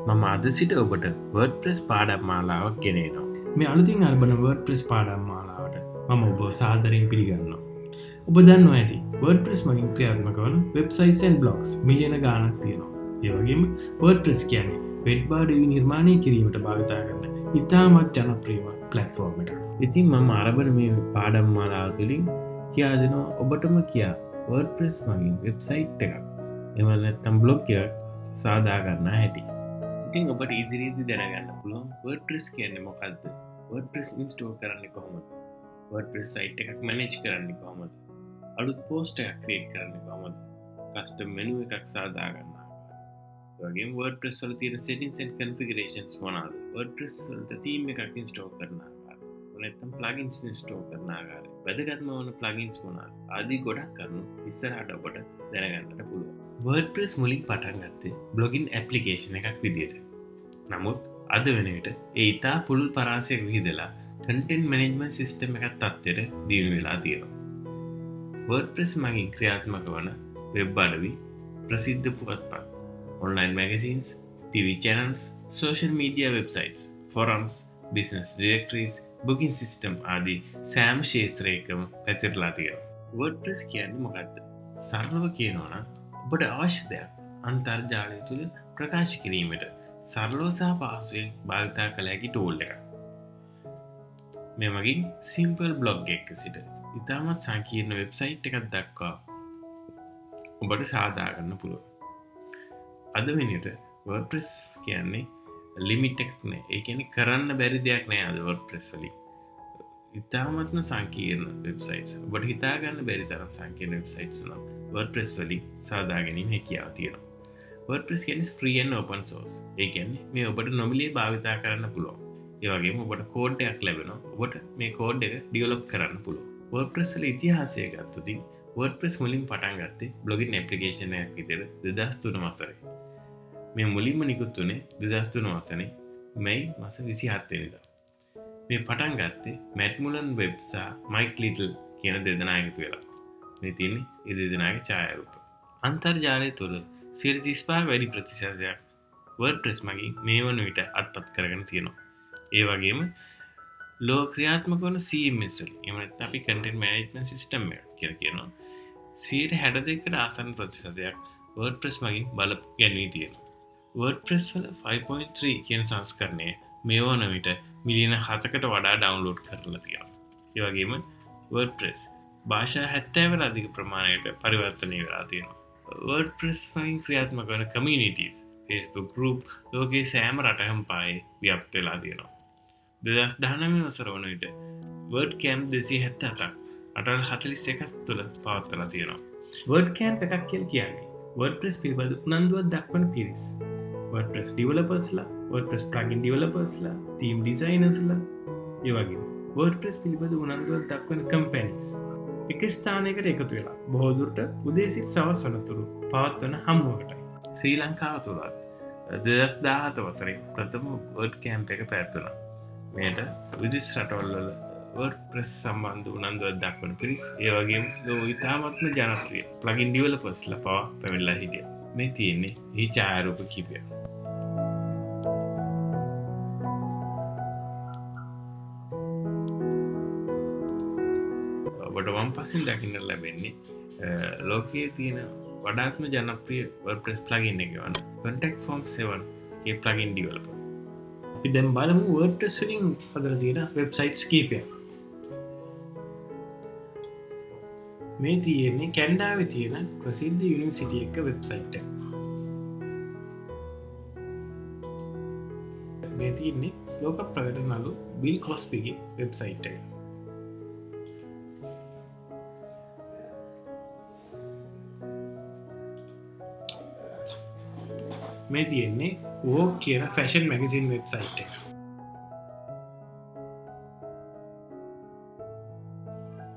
මම අද සිට ඔබට වර්ඩ්ප්‍රෙස් පාඩම් මාලාවක් ගෙනනවා. මේ අලුතින් අරබන වර්ඩ්ප්‍රෙස් පාඩම් මාලාවට මම ඔබ සාදරයෙන් පිළිගන්නවා. ඔබ දන්නවා ඇති වර්ඩ්ප්‍රෙස් මගින් ක්‍රියාත්මක වන වෙබ්සයිට්ස් බ්ලොග්ස් මිලියන ගානක් තියෙනවා. ඒ වගේම වර්ඩ්ප්‍රෙස් කියන්නේ වෙබ් බාඩවි නිර්මාණය කිරීමට භාවිතා කරන ඉතාමත් ජනප්‍රියම ප්ලැට්ෆෝර්ම් එක. ඉතින් මම අරබන මේ පාඩම් මාලාව තුළින් කියා දෙනවා ඔබටම කියා වර්ඩ්ප්‍රෙස් මගින් වෙබ්සයිට් එකක් එම නැත්තම් බ්ලොග් එකක් සාදා ගන්න හැටි. ඉතින් ඔබට ඉදිරියේදී දැනගන්න පුළුවන් WordPress කියන්නේ මොකක්ද? WordPress install කරන්නේ කොහොමද? WordPress site එකක් manage කරන්නේ කොහොමද? අලුත් post එකක් create කරන්නේ කොහොමද? custom menu එකක් සාදා ගන්නවා. ඒ වගේම WordPress වල තියෙන settings and configurations මොනවාද? WordPress වලට theme එකක් install කරනවා. නැත්නම් plugins install කරන ආකාරය. වැදගත්ම වන plugins මොනවාද? ආදී ගොඩක් කරුණු ඉස්සරහට ඔබට දැනගන්නට පුළුවන්. WordPress මුලින් පටන් ගත්තේ blogging application එකක් විදියට. නමුත් අද වෙන විට ඒ ඉතා පුළුල් පරාසයක් විහිදලා content management system එකක් තත්ත්වයට දියුණු වෙලා තියෙනවා. WordPress මගින් ක්‍රියාත්මක වන වෙබ් අඩවි, ප්‍රසිද්ධ පුවත්පත්, online magazines, TV channels, social media websites, forums, business directories, booking system ආදී සෑම ක්ෂේත්‍රයකම පැතිරලා තියෙනවා. WordPress කියන්නේ මොකක්ද? සරලව කියනවා නම් ඔබට අවශ්‍ය දෙයක් අන්තර්ජාලය තුළ ප්‍රකාශ කිරීමට සරලව සහ පහසුවෙන් භාවිතා කළ හැකි ටූල් එකක්. මේ මගින් සිම්පල් බ්ලොග් එකක සිට ඉතාමත් සංකීර්ණ වෙබ්සයිට් එකක් දක්වා ඔබට සාදා ගන්න පුළුවන්. අද වෙනට WordPress කියන්නේ ලිමිට් එකක් නෑ. ඒ කියන්නේ කරන්න බැරි දෙයක් නෑ අද WordPress වලින්. ඉතාමත්ම සංකීර්ණ වෙබ්සයිට්ස්. ඔබට හිතා ගන්න බැරි තරම් සංකීර්ණ වෙබ්සයිට්ස් නම් WordPress වලින් සාදා ගැනීම හැකියාව තියෙනවා. WordPress කියන්නේ free and open source. ඒ කියන්නේ මේ ඔබට නොමිලේ භාවිතා කරන්න පුළුවන්. ඒ වගේම ඔබට කෝඩ් එකක් ලැබෙනවා. ඔබට මේ කෝඩ් එක ඩෙවලොප් කරන්න පුළුවන්. WordPress වල ඉතිහාසය ගත්තොත් WordPress මුලින් පටන් ගත්තේ blogging application එකක් විදිහට 2003 වසරේ. මේ මුලින්ම නිකුත් වුණේ 2003 වසරේ මැයි මාස 27 වෙනිදා. මේ පටන් ගත්තේ මැට් මුලන් වෙබ් සහ මයික් ලිටල් කියන දෙදෙනා එකතු වෙලා. මේ තියෙන්නේ ඒ දෙදෙනාගේ ඡායාරූප. අන්තර්ජාලය තුළ 35% වැඩි ප්‍රතිශතයක් WordPress මගින් මේ වන විට අත්පත් කරගෙන තියෙනවා. ඒ වගේම ලෝක ක්‍රියාත්මක වන CMS වල එහෙම නැත්නම් අපි content management system එක කියලා කියනවා. 62% ආසන්න ප්‍රතිශතයක් WordPress මගින් බල ගැනීම තියෙනවා. WordPress වල 5.3 කියන සංස්කරණය මේ වන විට මිලියන 7කට වඩා ඩවුන්ලෝඩ් කරලා තියෙනවා. ඒ වගේම WordPress භාෂා 70කට අධික ප්‍රමාණයකට පරිවර්තනය වෙලා තියෙනවා. WordPress මගින් ක්‍රියාත්මක වන communities, Facebook group ලෝකයේ සෑම රටකම පායේ ව්‍යාප්ත වෙලා තියෙනවා. 2019 වසර වන විට WordCamp 277ක් රටවල් 41ක් තුළ පවත්වලා තියෙනවා. WordCamp එකක් කියලා කියන්නේ WordPress පිළිබඳ උනන්දුවක් දක්වන පිරිස්. WordPress developersලා, WordPress plugin developersලා, theme designersලා, ඒ වගේම WordPress පිළිබඳ උනන්දුවක් දක්වන companies එක ස්ථානයකට එකතු වෙලා බොහෝ දුරට උදේ සිට සවස් වනතුරු පවත්වන හමුවකටයි. ශ්‍රී ලංකාව තුලත් 2017 වසරේ ප්‍රථම WordCamp එක පැවැත්වුණා. මේට විදේශ රටවල් වල WordPress සම්බන්ධ උනන්දුවක් දක්වන පිරිස්, ඒ වගේම ඉතාමත්ම ජනප්‍රිය plugin developersලා පවා පැමිණලා හිටියා. මේ තියෙන්නේ මේ ඡායාරූප කිහිපයක්. ඔබට වම් පසින් දකින්න ලැබෙන්නේ ලෝකයේ තියෙන වඩාත්ම ජනප්‍රිය WordPress plugin එක වන Contact Form 7 ගේ plugin developer. අපි දැන් බලමු WordPress වලින් හදලා තියෙන වෙබ්සයිට්ස් කීපයක්. මේ තියෙන්නේ කැනඩාවේ තියෙන ප්‍රසිද්ධ යුනිවර්සිටි එක වෙබ්සයිට් එක. මේ තියෙන්නේ ලෝක ප්‍රකට නළු බිල් කොස්බිගේ වෙබ්සයිට් එක. මේ තියෙන්නේ Vogue කියන ෆැෂන් මැගසින් වෙබ්සයිට් එක.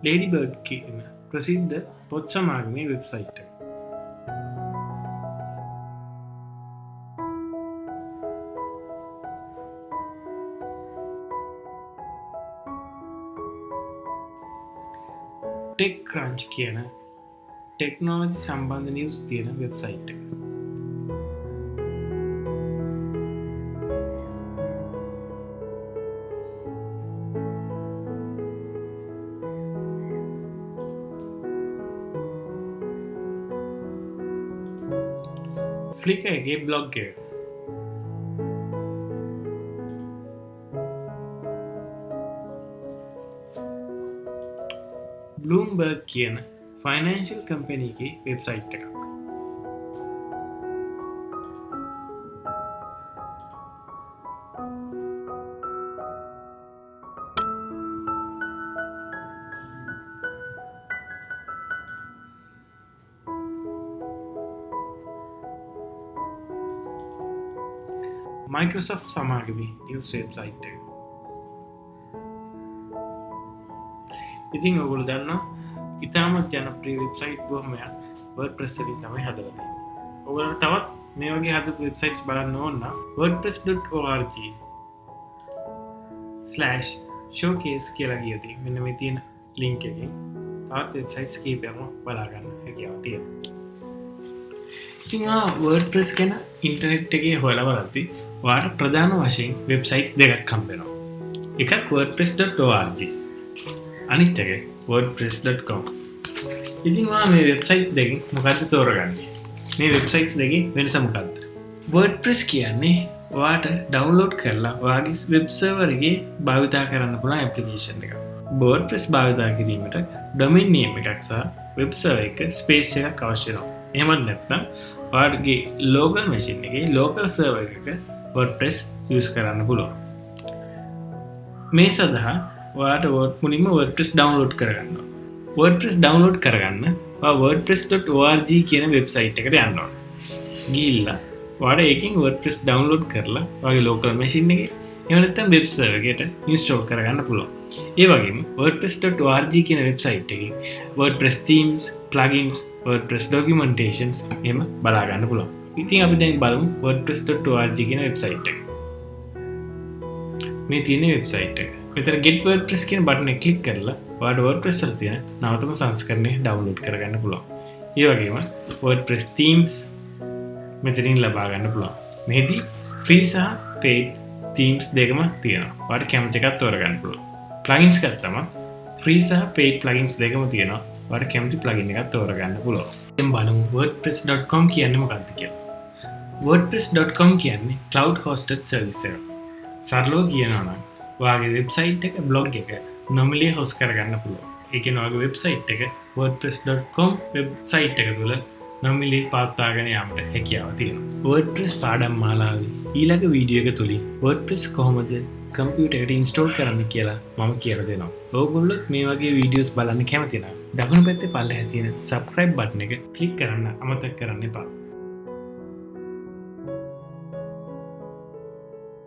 Lady Bird කියන ප්‍රසිද්ධ පොත් සමාගමේ වෙබ්සයිට් එක. TechCrunch කියන ටෙක්නෝලොජි සම්බන්ධ නිවුස් තියෙන වෙබ්සයිට් එක. ෆ්ලිකර් එකේ බ්ලොග් එක. Bloomberg කියන ෆයිනෑන්ෂල් කම්පැනි එකේ වෙබ්සයිට් එකක්. Microsoft සමාගමේ නිවුස් වෙබ්සයිට් එක. ඉතින් ඔයගොල්ලෝ දන්නවා ඉතාමත් ජනප්‍රිය වෙබ්සයිට් බොහොමයක් WordPress එකෙන් තමයි හදලා තියෙන්නේ. ඔයගොල්ලෝ තවත් මේ වගේ හදපු වෙබ්සයිට්ස් බලන්න ඕන නම් wordpress.org/showcase කියලා ගියොත් මෙන්න මේ තියෙන link එකෙන් තවත් වෙබ්සයිට්ස් කීපයක්ම බලා ගන්න හැකියාව තියෙනවා. ඉතින් WordPress ගැන ඉන්ටර්නෙට් එකේ හොයලා බලද්දී ඔයාලට ප්‍රධාන වශයෙන් වෙබ්සයිට්ස් දෙකක් හම්බ වෙනවා. එකක් wordpress.org අනිත් එක wordpress.com. ඉතින් මේ වෙබ්සයිට් දෙකෙන් මොකද්ද තෝරගන්නේ? මේ වෙබ්සයිට්ස් දෙකේ වෙනස මොකද්ද? WordPress කියන්නේ ඔයාට ඩවුන්ලෝඩ් කරලා ඔයාගේ වෙබ් සර්වර් එකේ භාවිතා කරන්න පුළුවන් ඇප්ලිකේෂන් එකක්. WordPress භාවිතා කිරීමට ඩොමේන් නේම් එකක් සහ වෙබ් සර්වර් එක ස්පේස් එකක් අවශ්‍ය වෙනවා. එහෙම නැත්නම් ඔයාගේ ලෝකල් මැෂින් එකේ ලෝකල් සර්වර් එකක WordPress යූස් කරන්න පුළුවන්. මේ සඳහා ඔයාට මුලින්ම WordPress ඩවුන්ලෝඩ් කරගන්න ඕන. WordPress ඩවුන්ලෝඩ් කරගන්න ඔයා wordpress.org කියන වෙබ්සයිට් එකට යන්න ඕන. ගිහිල්ලා ඔයාට ඒකෙන් WordPress ඩවුන්ලෝඩ් කරලා ඔයාගේ ලෝකල් මැෂින් එකේ එහෙම නැත්නම් වෙබ් සර්වර් එකට ඉන්ස්ටෝල් කරගන්න පුළුවන්. ඒ වගේම wordpress.org කියන වෙබ්සයිට් එකේ WordPress themes, plugins, WordPress documentations එහෙම බලා ගන්න පුළුවන්. ඉතින් අපි දැන් බලමු wordpress.org කියන වෙබ්සයිට් එක. මේ තියෙන වෙබ්සයිට් එක. මෙතන get WordPress කියන බටන් එක ක්ලික් කරලා ඔයාලට WordPress වල තියෙන නවතම සංස්කරණය ඩවුන්ලෝඩ් කරගන්න පුළුවන්. ඒ වගේම WordPress themes මෙතනින් ලබා ගන්න පුළුවන්. මෙහිදී free සහ paid themes දෙකම තියෙනවා. ඔයාලට කැමති එකක් තෝරගන්න පුළුවන්. plugins ගත්තම free සහ paid plugins දෙකම තියෙනවා. ඔයාලට කැමති plugin එකක් තෝරගන්න පුළුවන්. දැන් බලමු wordpress.com කියන්නේ මොකක්ද කියලා. wordpress.com කියන්නේ cloud hosted service එකක්. සරලව කියනවා නම් ඔයාගේ වෙබ්සයිට් එක බ්ලොග් එක නොමිලේ හොස් කරගන්න පුළුවන්. ඒ කියන්නේ ඔයාගේ වෙබ්සයිට් එක wordpress.com වෙබ්සයිට් එක තුල නොමිලේ පවත්වාගෙන යාමට හැකියාව තියෙනවා. WordPress පාඩම් මාලාවේ ඊළඟ වීඩියෝ එක තුලින් WordPress කොහොමද කම්පියුටර් එකට ඉන්ස්ටෝල් කරන්න කියලා මම කියලා දෙනවා. ඕගොල්ලෝ මේ වගේ වීඩියෝස් බලන්න කැමති නම් දකුණු පැත්තේ පල්ලෙහා තියෙන subscribe බටන් එක ක්ලික් කරන්න අමතක කරන්න එපා.